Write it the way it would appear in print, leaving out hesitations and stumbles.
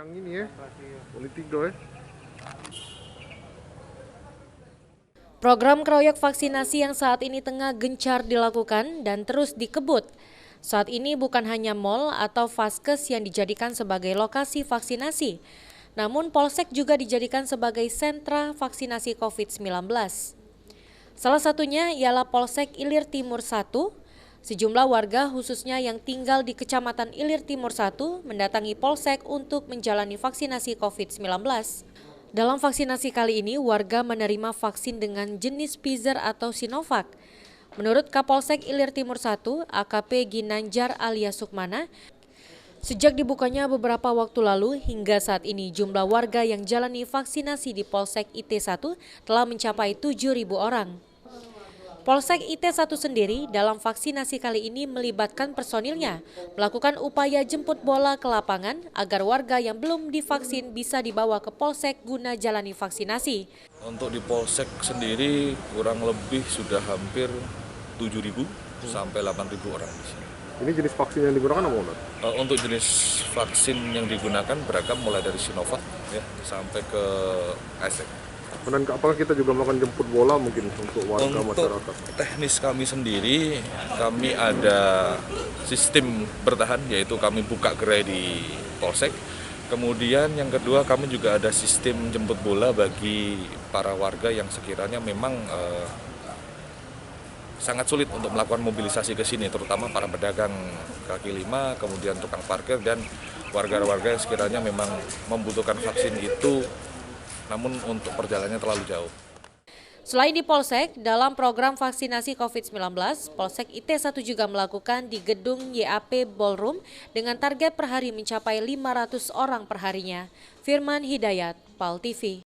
yang ini ya, politik doy. Program keroyok vaksinasi yang saat ini tengah gencar dilakukan dan terus dikebut. Saat ini bukan hanya mal atau vaskes yang dijadikan sebagai lokasi vaksinasi, namun Polsek juga dijadikan sebagai sentra vaksinasi COVID-19. Salah satunya ialah Polsek Ilir Timur 1. Sejumlah warga khususnya yang tinggal di Kecamatan Ilir Timur 1 mendatangi Polsek untuk menjalani vaksinasi COVID-19. Dalam vaksinasi kali ini, warga menerima vaksin dengan jenis Pfizer atau Sinovac. Menurut Kapolsek Ilir Timur 1, AKP Ginanjar alias Sukmana, sejak dibukanya beberapa waktu lalu hingga saat ini jumlah warga yang jalani vaksinasi di Polsek IT1 telah mencapai 7.000 orang. Polsek IT1 sendiri dalam vaksinasi kali ini melibatkan personilnya melakukan upaya jemput bola ke lapangan agar warga yang belum divaksin bisa dibawa ke Polsek guna jalani vaksinasi. Untuk di Polsek sendiri kurang lebih sudah hampir 7.000 sampai 8.000 orang di sini. Ini jenis vaksin yang digunakan apa? Untuk jenis vaksin yang digunakan beragam mulai dari Sinovac ya sampai ke AstraZeneca. Dan apakah kita juga melakukan jemput bola mungkin untuk warga masyarakat? Untuk teknis kami sendiri, kami ada sistem bertahan yaitu kami buka gerai di Polsek. Kemudian yang kedua kami juga ada sistem jemput bola bagi para warga yang sekiranya memang sangat sulit untuk melakukan mobilisasi ke sini, terutama para pedagang kaki lima, kemudian tukang parkir dan warga-warga yang sekiranya memang membutuhkan vaksin itu namun untuk perjalanannya terlalu jauh. Selain di Polsek, dalam program vaksinasi COVID-19, Polsek IT1 juga melakukan di gedung YAP Ballroom dengan target per hari mencapai 500 orang per harinya. Firman Hidayat, PAL TV.